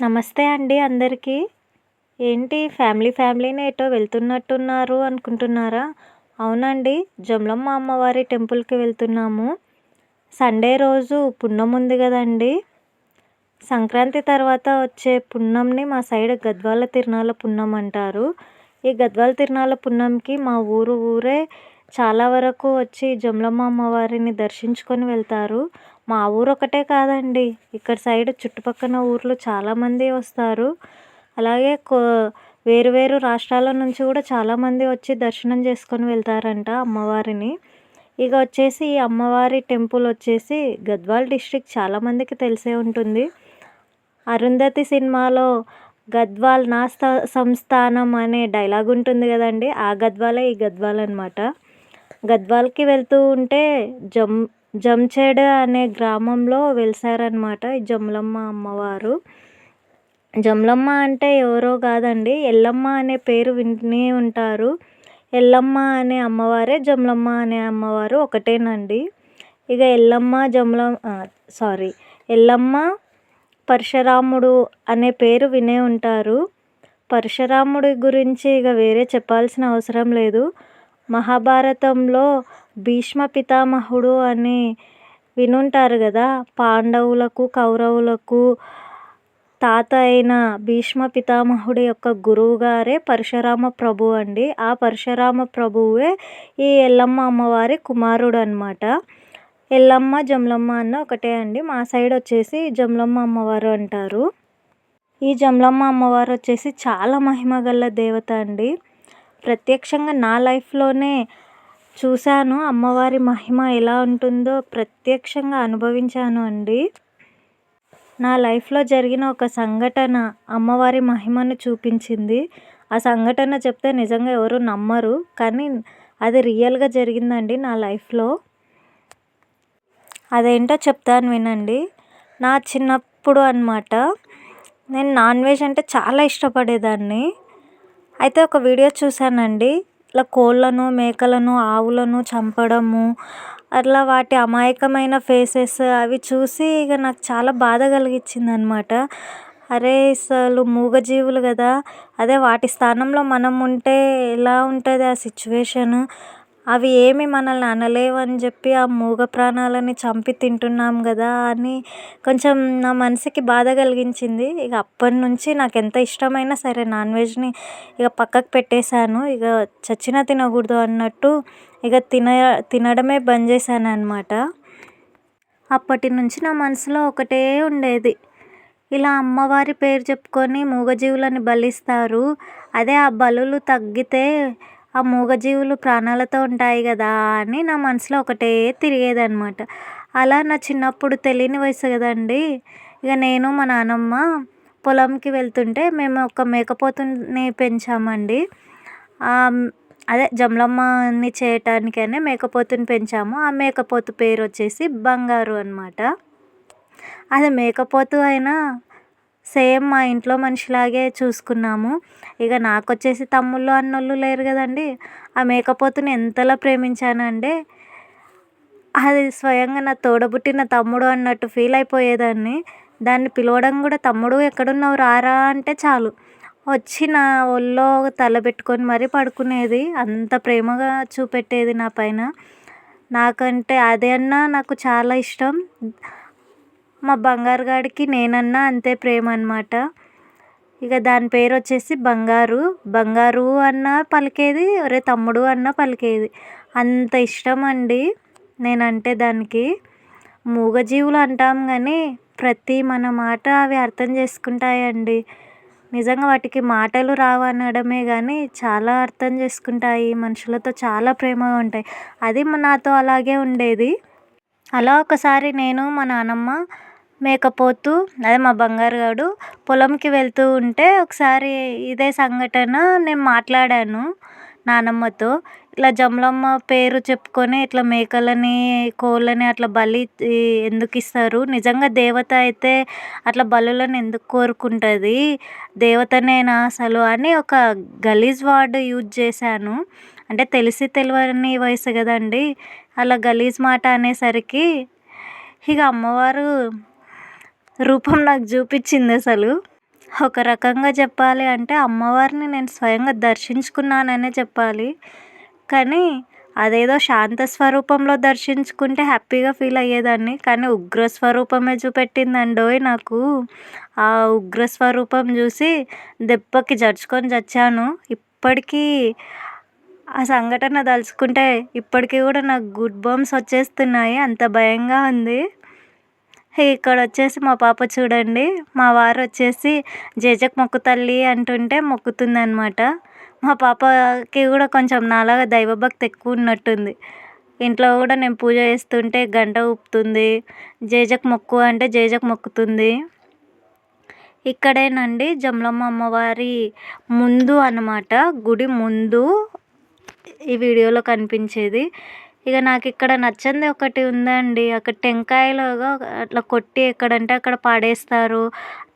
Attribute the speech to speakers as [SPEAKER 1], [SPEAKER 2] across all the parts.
[SPEAKER 1] నమస్తే అండి అందరికీ. ఏంటి ఫ్యామిలీనే ఎటో వెళ్తున్నట్టున్నారు అనుకుంటున్నారా? అవునండి. జమలమ్మ అమ్మవారి టెంపుల్‌కి వెళ్తున్నాము. సండే రోజు పున్నం ఉంది గదండీ! సంక్రాంతి తర్వాత వచ్చే పున్నంని మా సైడ్ గద్వాల తిరునాళ్ళ పున్నం అంటారు. ఈ గద్వాల తిరునాళ్ళ పున్నంకి మా ఊరే చాలా వరకు వచ్చి జమలమ్మ అమ్మవారిని దర్శించుకొని వెళ్తారు. మా ఊరొకటే కాదండి. ఇక్కడ సైడ్ చుట్టుపక్కన ఊర్లు చాలామంది వస్తారు. అలాగే వేరు వేరు రాష్ట్రాల నుంచి కూడా చాలామంది వచ్చి దర్శనం చేసుకొని వెళ్తారంట అమ్మవారిని. ఇక వచ్చేసి ఈ అమ్మవారి టెంపుల్ వచ్చేసి గద్వాల్ డిస్ట్రిక్ట్ చాలామందికి తెలిసే ఉంటుంది. అరుంధతి సినిమాలో గద్వాల్ నా సంస్థానం అనే డైలాగ్ ఉంటుంది కదండి. ఆ గద్వాలే ఈ గద్వాల్ అనమాట. గద్వాల్కి వెళ్తూ ఉంటే జంచెడ్ అనే గ్రామంలో వెలిసారనమాట ఈ జమలమ్మ అమ్మవారు. జమలమ్మ అంటే ఎవరో కాదండి, ఎల్లమ్మ అనే పేరు విని ఉంటారు. ఎల్లమ్మ అనే అమ్మవారే జమలమ్మ అనే అమ్మవారు ఒకటేనండి. ఇక ఎల్లమ్మ పరశురాముడు అనే పేరు వినే ఉంటారు. పరశురాముడి గురించి ఇక వేరే చెప్పాల్సిన అవసరం లేదు. మహాభారతంలో భీష్మ పితామహుడు అని వినుంటారు కదా. పాండవులకు కౌరవులకు తాత అయిన భీష్మ పితామహుడి యొక్క గురువుగారే పరశురామ ప్రభు అండి. ఆ పరశురామ ప్రభువే ఈ ఎల్లమ్మ అమ్మవారి కుమారుడు అనమాట. ఎల్లమ్మ జమలమ్మ అన్న ఒకటే అండి. మా సైడ్ వచ్చేసి జమలమ్మ అమ్మవారు అంటారు. ఈ జమలమ్మ అమ్మవారు వచ్చేసి చాలా మహిమ గల దేవత అండి. ప్రత్యక్షంగా నా లైఫ్లోనే చూశాను అమ్మవారి మహిమ ఎలా ఉంటుందో ప్రత్యక్షంగా అనుభవించాను అండి. నా లైఫ్లో జరిగిన ఒక సంఘటన అమ్మవారి మహిమను చూపించింది. ఆ సంఘటన చెప్తే నిజంగా ఎవరు నమ్మరు, కానీ అది రియల్గా జరిగిందండి నా లైఫ్లో. అదేంటో చెప్తాను వినండి. నా చిన్నప్పుడు అనమాట, నేను నాన్ వెజ్ అంటే చాలా ఇష్టపడేదాన్ని. అయితే ఒక వీడియో చూశానండి. ఇట్లా కోళ్ళను మేకలను ఆవులను చంపడము, అట్లా వాటి అమాయకమైన ఫేసెస్ అవి చూసి ఇక నాకు చాలా బాధ కలిగించింది అనమాట. అరే అసలు మూగజీవులు కదా, అదే వాటి స్థానంలో మనం ఉంటే ఎలా ఉంటుంది ఆ సిచ్యువేషను. అవి ఏమి మనల్ని అనలేవని చెప్పి ఆ మూగ ప్రాణాలని చంపి తింటున్నాం కదా అని కొంచెం నా మనసుకి బాధ కలిగించింది. ఇక అప్పటి నుంచి నాకు ఎంత ఇష్టమైనా సరే నాన్ వెజ్ని ఇక పక్కకు పెట్టేశాను. ఇక చచ్చినా తినకూడదు అన్నట్టు ఇక తినడమే బంద్ చేశాను అనమాట. అప్పటి నుంచి నా మనసులో ఒకటే ఉండేది, ఇలా అమ్మవారి పేరు చెప్పుకొని మూగజీవులని బలిస్తారు. అదే ఆ బలులు తగ్గితే ఆ మూగజీవులు ప్రాణాలతో ఉంటాయి కదా అని నా మనసులో ఒకటే తిరిగేదనమాట. అలా నా చిన్నప్పుడు తెలియని వయసు కదండి. ఇక నేను మా నాన్నమ్మ పొలంకి వెళ్తుంటే మేము ఒక మేకపోతుని పెంచామండి. అదే జమలమ్మని చేయటానికనే మేకపోతుని పెంచాము. ఆ మేకపోతు పేరు వచ్చేసి బంగారు అనమాట. అది మేకపోతు అయినా సేమ్ మా ఇంట్లో మనిషిలాగే చూసుకున్నాము. ఇక నాకు వచ్చేసి తమ్ముళ్ళు అన్నోళ్ళు లేరు కదండి. ఆ మేకపోతుని ఎంతలా ప్రేమించానంటే అది స్వయంగా నా తోడబుట్టిన తమ్ముడు అన్నట్టు ఫీల్ అయిపోయేదాన్ని. దాన్ని పిలవడం కూడా, తమ్ముడు ఎక్కడున్నావు రారా అంటే చాలు వచ్చి నా ఒళ్ళో తల పెట్టుకొని మరీ పడుకునేది. అంత ప్రేమగా చూపెట్టేది నా పైన. నాకంటే అదే అన్నా నాకు చాలా ఇష్టం. మా బంగారు గాడికి నేనన్నా అంతే ప్రేమ అనమాట. ఇక దాని పేరు వచ్చేసి బంగారు. బంగారు అన్న పలికేది, ఒరే తమ్ముడు అన్న పలికేది. అంత ఇష్టం అండి నేనంటే దానికి. మూగజీవులు అంటాం కానీ ప్రతి మన మాట అవి అర్థం చేసుకుంటాయండి. నిజంగా వాటికి మాటలు రావు అనడమే కానీ చాలా అర్థం చేసుకుంటాయి. మనుషులతో చాలా ప్రేమగా ఉంటాయి. అది నాతో అలాగే ఉండేది. అలా ఒకసారి నేను మా నాన్నమ్మ మేకపోతు అదే మా బంగారు గాడు పొలంకి వెళ్తూ ఉంటే ఒకసారి ఇదే సంఘటన నేను మాట్లాడాను నానమ్మతో. ఇట్లా జమలమ్మ పేరు చెప్పుకొని ఇట్లా మేకలని కోళ్ళని అట్లా బలి ఎందుకు ఇస్తారు, నిజంగా దేవత అయితే అట్లా బలులను ఎందుకు కోరుకుంటుంది, దేవతనేనా అసలు అని ఒక గలీజ్ వర్డ్ యూజ్ చేశాను. అంటే తెలిసి తెలియని వయసు కదండి. అలా గలీజ్ మాట అనేసరికి ఇక అమ్మవారు రూపం నాకు చూపించింది అసలు. ఒక రకంగా చెప్పాలి అంటే అమ్మవారిని నేను స్వయంగా దర్శించుకున్నాననే చెప్పాలి. కానీ అదేదో శాంత స్వరూపంలో దర్శించుకుంటే హ్యాపీగా ఫీల్ అయ్యేదాన్ని. కానీ ఉగ్ర స్వరూపమే చూపెట్టిందండోయ్ నాకు. ఆ ఉగ్ర స్వరూపం చూసి దెబ్బకి జడుచుకొని చచ్చాను. ఇప్పటికీ ఆ సంఘటన తలుచుకుంటే ఇప్పటికి కూడా నాకు గూస్ బంప్స్ వచ్చేస్తున్నాయి. అంత భయంగా ఉంది. ఇక్కడొచ్చేసి మా పాప చూడండి. మా వారొచ్చేసి జేజకి మొక్కు తల్లి అంటుంటే మొక్కుతుందనమాట. మా పాపకి కూడా కొంచెం నాలాగా దైవభక్తి ఎక్కువున్నట్టుంది. ఇంట్లో కూడా నేను పూజ చేస్తుంటే గంట ఊపుతుంది. జేజకి మొక్కు అంటే జేజకి మొక్కుతుంది. ఇక్కడేనండి జమలమ్మ అమ్మవారి ముందు అనమాట. గుడి ముందు ఈ వీడియోలో కనిపించేది. ఇక నాకిక్కడ నచ్చనిది ఒకటి ఉందండి. అక్కడ టెంకాయలాగా అట్లా కొట్టి ఎక్కడంటే అక్కడ పడేస్తారు.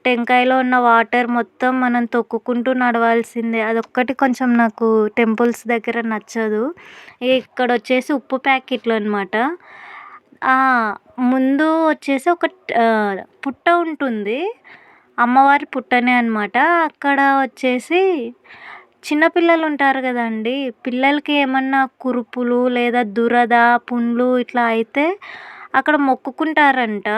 [SPEAKER 1] టెంకాయలో ఉన్న వాటర్ మొత్తం మనం తొక్కుకుంటూ నడవాల్సిందే. అదొక్కటి కొంచెం నాకు టెంపుల్స్ దగ్గర నచ్చదు. ఇక్కడొచ్చేసి ఉప్పు ప్యాకెట్లు అనమాట. ముందు వచ్చేసి ఒక పుట్ట ఉంటుంది. అమ్మవారి పుట్టనే అనమాట. అక్కడ వచ్చేసి చిన్న పిల్లలు ఉంటారు కదండీ! పిల్లలకి ఏమన్నా కురుపులు లేదా దురద, పుండ్లు ఇట్లా అయితే అక్కడ మొక్కుకుంటారంట.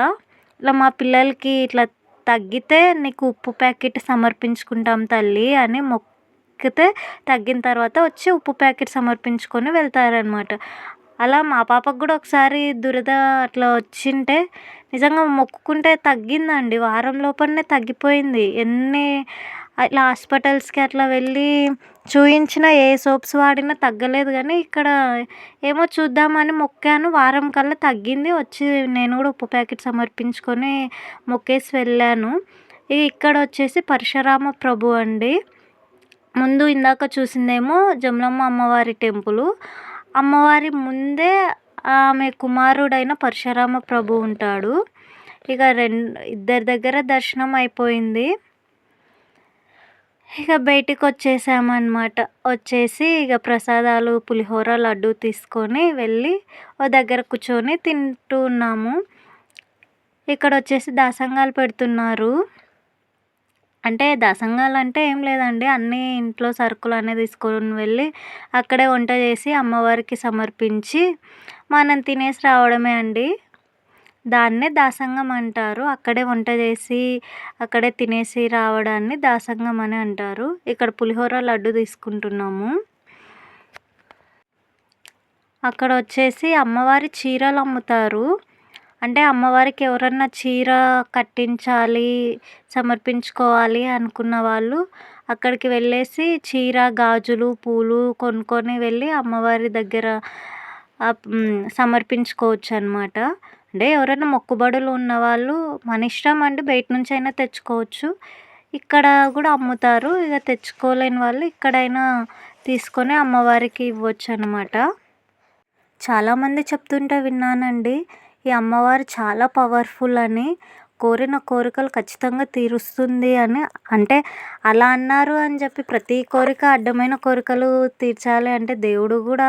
[SPEAKER 1] ఇట్లా మా పిల్లలకి ఇట్లా తగ్గితే నీకు ఉప్పు ప్యాకెట్ సమర్పించుకుంటాం తల్లి అని మొక్కితే తగ్గిన తర్వాత వచ్చి ఉప్పు ప్యాకెట్ సమర్పించుకొని వెళ్తారనమాట. అలా మా పాపకు కూడా ఒకసారి దురద అట్లా వచ్చింటే నిజంగా మొక్కుకుంటే తగ్గిందండి. వారం లోపలనే తగ్గిపోయింది. ఇట్లా హాస్పిటల్స్‌కి అట్లా వెళ్ళి చూయించినా ఏ సోప్స్ వాడినా తగ్గలేదు. కానీ ఇక్కడ ఏమో చూద్దామని మొక్కాను. వారం కల్లా తగ్గింది. వచ్చి నేను కూడా ఉప్పు ప్యాకెట్ సమర్పించుకొని మొక్కేసి వెళ్ళాను. ఇక్కడ వచ్చేసి పరశురామ ప్రభు అండి. ముందు ఇందాక చూసిందేమో జమలమ్మ అమ్మవారి టెంపులు. అమ్మవారి ముందే ఆమె కుమారుడైన పరశురామ ప్రభు ఉంటాడు. ఇక ఇద్దరి దగ్గర దర్శనం అయిపోయింది. ఇక బయటికి వచ్చేసామన్నమాట. వచ్చేసి ఇక ప్రసాదాలు పులిహోర, లడ్డు తీసుకొని వెళ్ళి ఓ దగ్గర కూర్చొని తింటూ ఉన్నాము. ఇక్కడ వచ్చేసి దాసంగాలు పెడుతున్నారు. అంటే దాసంగాలు అంటే ఏం లేదండి. అన్నీ ఇంట్లో సరుకులు అన్నీ తీసుకొని వెళ్ళి అక్కడే వంట చేసి అమ్మవారికి సమర్పించి మనం తినేసి రావడమే అండి. దాన్నే దాసంగం అంటారు. అక్కడే వంట చేసి అక్కడే తినేసి రావడాన్ని దాసంగం అని అంటారు. ఇక్కడ పులిహోర, లడ్డు తీసుకుంటున్నాము. అక్కడ వచ్చేసి అమ్మవారి చీరలు అమ్ముతారు. అంటే అమ్మవారికి ఎవరన్నా చీర కట్టించాలి, సమర్పించుకోవాలి అనుకున్న వాళ్ళు అక్కడికి వెళ్ళేసి చీర, గాజులు, పూలు కొనుక్కొని వెళ్ళి అమ్మవారి దగ్గర సమర్పించుకోవచ్చనమాట. అంటే ఎవరైనా మొక్కుబడులు ఉన్నవాళ్ళు మన ఇష్టం అండి. బయట నుంచైనా తెచ్చుకోవచ్చు. ఇక్కడ కూడా అమ్ముతారు. ఇక తెచ్చుకోలేని వాళ్ళు ఇక్కడైనా తీసుకొని అమ్మవారికి ఇవ్వచ్చనమాట. చాలామంది చెప్తుంటే విన్నానండి. ఈ అమ్మవారు చాలా పవర్ఫుల్ అని. కోరిన కోరికలు ఖచ్చితంగా తీరుస్తుంది అని. అంటే అలా అన్నారు అని చెప్పి ప్రతి కోరిక అడ్డమైన కోరికలు తీర్చాలి అంటే దేవుడు కూడా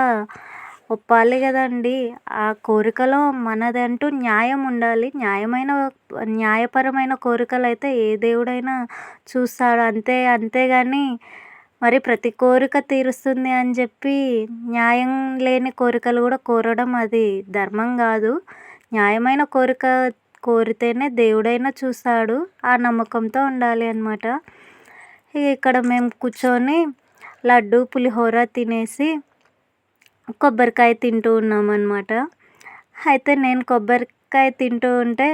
[SPEAKER 1] ఒప్పాలి కదండీ! ఆ కోరికలో మనదంటూ న్యాయం ఉండాలి. న్యాయపరమైన కోరికలైతే ఏ దేవుడైనా చూస్తాడు. అంతేగాని మరి ప్రతి కోరిక తీరుస్తుంది అని చెప్పి న్యాయం లేని కోరికలు కూడా కోరడం అది ధర్మం కాదు. న్యాయమైన కోరిక కోరితేనే దేవుడైనా చూస్తాడు. ఆ నమ్మకంతో ఉండాలి అన్నమాట. ఇక్కడ మేము కూర్చొని లడ్డు, పులిహోర తినేసి కొబ్బరికాయ తింటూ ఉన్నామన్నమాట. అయితే నేను కొబ్బరికాయ తింటూ ఉంటే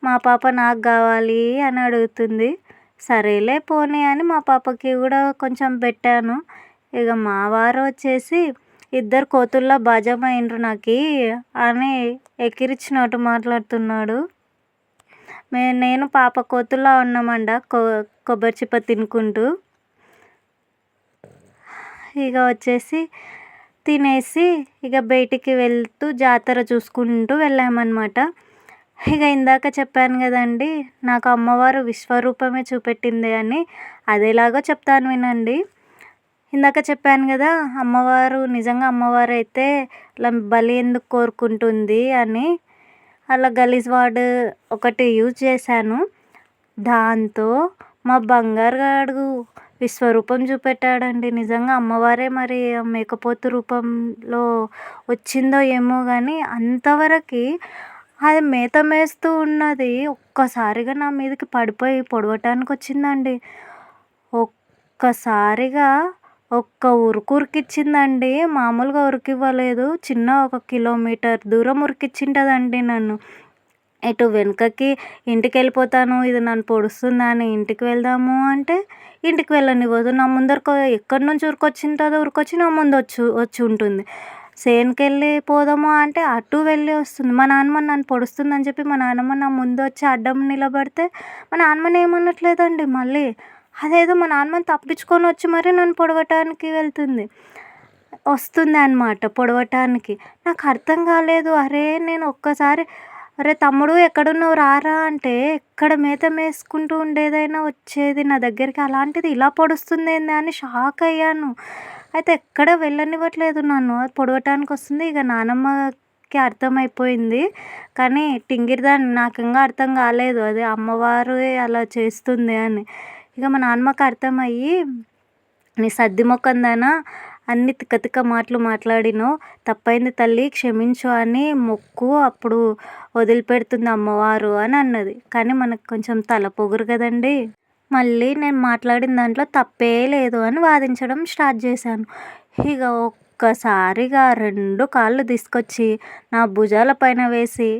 [SPEAKER 1] మా పాప నాకు కావాలి అని అడుగుతుంది. సరేలే పోనీ అని మా పాపకి కూడా కొంచెం పెట్టాను. ఇక మా వారు వచ్చేసి ఇద్దరు కోతుల్లా బాజమైండ్రు నాకి అని ఎక్కిరిచ్చినట్టు మాట్లాడుతున్నాడు. నేను పాప కోతుల్లా ఉన్నామండ కొబ్బరి చిప్ప తినుకుంటూ. ఇక వచ్చేసి తినేసి ఇక బయటికి వెళ్తూ జాతర చూసుకుంటూ వెళ్ళామన్నమాట. ఇక ఇందాక చెప్పాను కదండి, నాకు అమ్మవారు విశ్వరూపమే చూపెట్టింది అని. అదేలాగో చెప్తాను వినండి. ఇందాక చెప్పాను కదా అమ్మవారు నిజంగా అమ్మవారు అయితే ఇలా బలి ఎందుకు కోరుకుంటుంది అని. అలా గలీజ్ వర్డ్ ఒకటి యూజ్ చేశాను. దాంతో మా బంగారు గాడు విశ్వరూపం చూపెట్టాడండి. నిజంగా అమ్మవారే మరి మేకపోతు రూపంలో వచ్చిందో ఏమో కానీ అంతవరకు అది మేత మేస్తూ ఉన్నది ఒక్కసారిగా నా మీదకి పడిపోయి పొడవటానికి వచ్చిందండి. ఒక్కసారిగా ఒక్క ఉరుకు ఉరికిచ్చిందండి. మామూలుగా ఉరికివ్వలేదు. చిన్న 1 కిలోమీటర్ దూరం ఉరికిచ్చింటదండి నన్ను. ఇటు వెనకకి ఇంటికెళ్ళిపోతాను, ఇది నన్ను పొడుస్తుందా అని ఇంటికి వెళ్దాము అంటే ఇంటికి వెళ్ళనివ్వదు. నా ముందరకు ఎక్కడి నుంచి ఉరికొచ్చింటుందో ఉరికొచ్చి నా ముందు వచ్చి ఉంటుంది. చేనుకెళ్ళి పోదాము అంటే అటు వెళ్ళి వస్తుంది. మా నాన్నమ్మ నన్ను పొడుస్తుందని చెప్పి మా నాన్నమ్మ నా ముందు వచ్చి అడ్డం నిలబడితే మా నాన్నమ్మని ఏమనట్లేదండి మళ్ళీ. అదేదో మా నాన్నమ్మని తప్పించుకొని వచ్చి మరీ నన్ను పొడవటానికి వస్తుంది అనమాట పొడవటానికి. నాకు అర్థం కాలేదు. అరే నేను ఒక్కసారి "అరే తమ్ముడు ఎక్కడున్నావు రారా" అంటే ఎక్కడ మేత మేసుకుంటూ ఉండేదైనా వచ్చేది నా దగ్గరికి. అలాంటిది ఇలా పొడుస్తుందేంది అని షాక్ అయ్యాను. అయితే ఎక్కడ వెళ్ళనివ్వట్లేదు నన్ను. అది పొడవటానికి వస్తుంది. ఇక నానమ్మకి అర్థమైపోయింది. కానీ టింగిరిదాన్ని నాకింకా అర్థం కాలేదు. అది అమ్మవారే అలా చేస్తుంది అని. ఇక మా నాన్నమ్మకి అర్థమయ్యి "నీ సద్ది మొక్కందానా అన్ని తిక్క తిక్క మాటలు మాట్లాడినావు, తప్పైంది తల్లి క్షమించు అని మొక్కు, అప్పుడు వదిలిపెడుతుంది అమ్మవారు" అని అన్నది. కానీ మనకు కొంచెం తల పొగురు కదండి. మళ్ళీ నేను మాట్లాడిన దాంట్లో తప్పే లేదు అని వాదించడం స్టార్ట్ చేశాను. ఇక ఒక్కసారిగా 2 కాళ్ళు తీసుకొచ్చి నా భుజాల పైన వేసి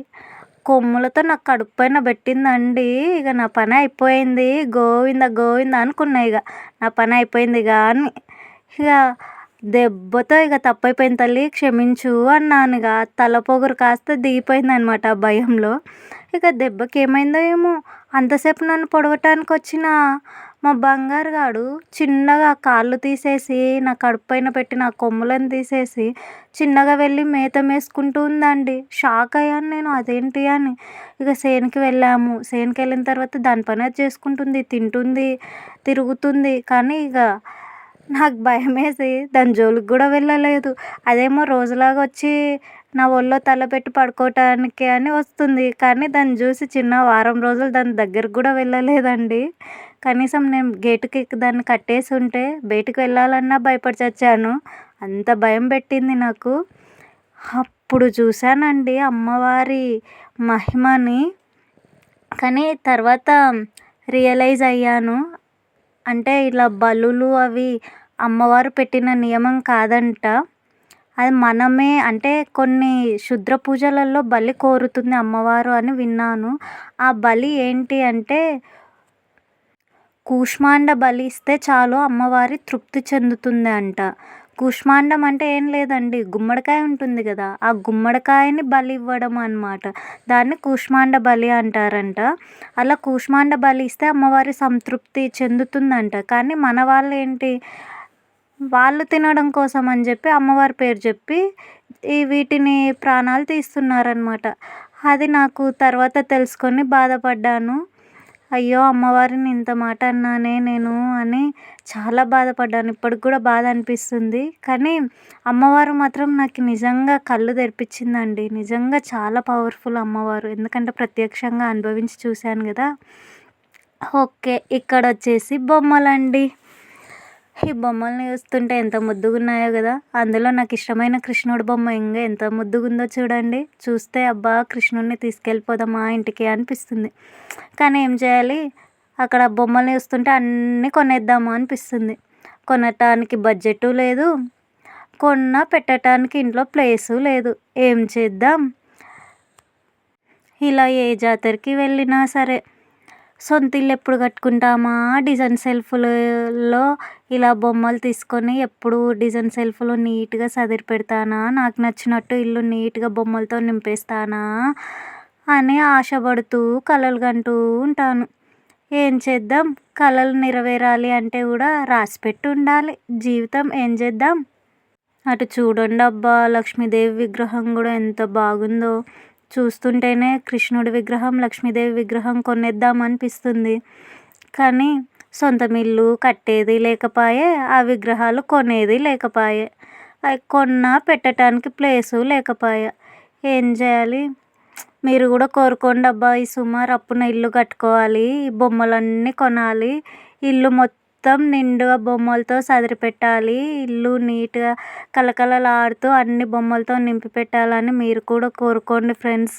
[SPEAKER 1] కొమ్ములతో నా కడుపు పైన పెట్టిందండి. ఇక నా పని అయిపోయింది. గోవింద గోవింద అనుకున్నా. ఇక నా పని అయిపోయింది కానీ ఇక దెబ్బతో ఇక "తప్పైపోయింది తల్లి క్షమించు" అన్నాను. ఇక తల పొగరు కాస్త దిగిపోయిందనమాట ఆ భయంలో. ఇక దెబ్బకి ఏమైందో ఏమో అంతసేపు నన్ను పొడవటానికి వచ్చిన మా బంగారు గాడు చిన్నగా కాళ్ళు తీసేసి నా కడుపు పైన పెట్టిన కొమ్ములను తీసేసి చిన్నగా వెళ్ళి మేత మేసుకుంటూ ఉందండి. షాక్ అయ్యాను నేను అదేంటి అని. ఇక చేనుకి వెళ్ళాము. చేనుకి వెళ్ళిన తర్వాత దాని పని అది చేసుకుంటుంది, తింటుంది, తిరుగుతుంది. కానీ ఇక నాకు భయమేసి దాని జోలికి కూడా వెళ్ళలేదు. అదేమో రోజులాగా వచ్చి నా ఒళ్ళో తల పెట్టి పడుకోవటానికి అని వస్తుంది. కానీ దాన్ని చూసి చిన్న వారం రోజులు దాని దగ్గరికి కూడా వెళ్ళలేదండి. కనీసం నేను గేటుకి దాన్ని కట్టేసి ఉంటే బయటికి వెళ్ళాలన్నా భయపడి చచ్చాను. అంత భయం పెట్టింది నాకు. అప్పుడు చూశానండి అమ్మవారి మహిమని. కానీ తర్వాత రియలైజ్ అయ్యాను. అంటే ఇలా బలులు అవి అమ్మవారు పెట్టిన నియమం కాదంట. అది మనమే అంటే కొన్ని క్షుద్ర పూజలలో బలి కోరుతుంది అమ్మవారు అని విన్నాను. ఆ బలి ఏంటి అంటే కూష్మాండ బలి ఇస్తే చాలు అమ్మవారి తృప్తి చెందుతుంది అంట. కూష్మాండం అంటే ఏం లేదండి, గుమ్మడికాయ ఉంటుంది కదా, ఆ గుమ్మడికాయని బలి ఇవ్వడం అనమాట. దాన్ని కూష్మాండ బలి అంటారంట. అలా కూష్మాండ బలి ఇస్తే అమ్మవారి సంతృప్తి చెందుతుందంట. కానీ మన వాళ్ళు ఏంటి, వాళ్ళు తినడం కోసం అని చెప్పి అమ్మవారి పేరు చెప్పి వీటిని ప్రాణాలు తీస్తున్నారనమాట. అది నాకు తర్వాత తెలుసుకొని బాధపడ్డాను. అయ్యో అమ్మవారిని ఇంత మాట అన్నానే నేను అని చాలా బాధపడ్డాను. ఇప్పటికి కూడా బాధ అనిపిస్తుంది. కానీ అమ్మవారు మాత్రం నాకు నిజంగా కళ్ళు తెరిపించిందండి. నిజంగా చాలా పవర్ఫుల్ అమ్మవారు. ఎందుకంటే ప్రత్యక్షంగా అనుభవించి చూశాను కదా. ఓకే, ఇక్కడ వచ్చేసి బొమ్మలండి. ఈ బొమ్మల్ని చూస్తుంటే ఎంత ముద్దుగా ఉన్నాయో కదా. అందులో నాకు ఇష్టమైన కృష్ణుడి బొమ్మ ఇంకా ఎంత ముద్దుగా ఉందో చూడండి. చూస్తే అబ్బా కృష్ణుడిని తీసుకెళ్ళిపోదామా ఇంటికి అనిపిస్తుంది. కానీ ఏం చేయాలి, అక్కడ బొమ్మల్ని చూస్తుంటే అన్నీ కొనేద్దాము అనిపిస్తుంది. కొనటానికి బడ్జెట్ లేదు, పెట్టడానికి ఇంట్లో ప్లేసు లేదు. ఏం చేద్దాం. ఇలా ఏ జాతరకి వెళ్ళినా సరే సొంత ఇల్లు ఎప్పుడు కట్టుకుంటామా, డిజైన్ సెల్ఫ్లో ఇలా బొమ్మలు తీసుకొని ఎప్పుడు డిజైన్ సెల్ఫ్లో నీట్గా సదిరి పెడతానా, నాకు నచ్చినట్టు ఇల్లు నీట్గా బొమ్మలతో నింపేస్తానా అని ఆశపడుతూ కలలు కంటూ ఉంటాను. ఏం చేద్దాం, కలలు నెరవేరాలి అంటే కూడా రాసిపెట్టి ఉండాలి జీవితం. ఏం చేద్దాం. అటు చూడండి అబ్బా, లక్ష్మీదేవి విగ్రహం కూడా ఎంత బాగుందో. చూస్తుంటేనే కృష్ణుడి విగ్రహం, లక్ష్మీదేవి విగ్రహం కొనేద్దాం అనిపిస్తుంది. కానీ సొంత ఇల్లు కట్టేది లేకపాయే, ఆ విగ్రహాలు కొనేది లేకపాయే, అవి పెట్టడానికి ప్లేసు లేకపాయే. ఏం చేయాలి. మీరు కూడా కోరుకోండి అబ్బా ఈ సుమారు అప్పున ఇల్లు కట్టుకోవాలి, ఈ బొమ్మలన్నీ కొనాలి, ఇల్లు మొత్తం నిండుగా బొమ్మలతో సదిరి పెట్టాలి, ఇల్లు నీట్గా కలకలలాడుతూ అన్ని బొమ్మలతో నింపి పెట్టాలని మీరు కూడా కోరుకోండి ఫ్రెండ్స్.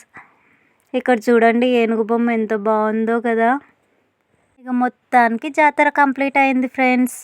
[SPEAKER 1] ఇక్కడ చూడండి ఏనుగు బొమ్మ ఎంత బాగుందో కదా. ఇక మొత్తానికి జాతర కంప్లీట్ అయింది ఫ్రెండ్స్.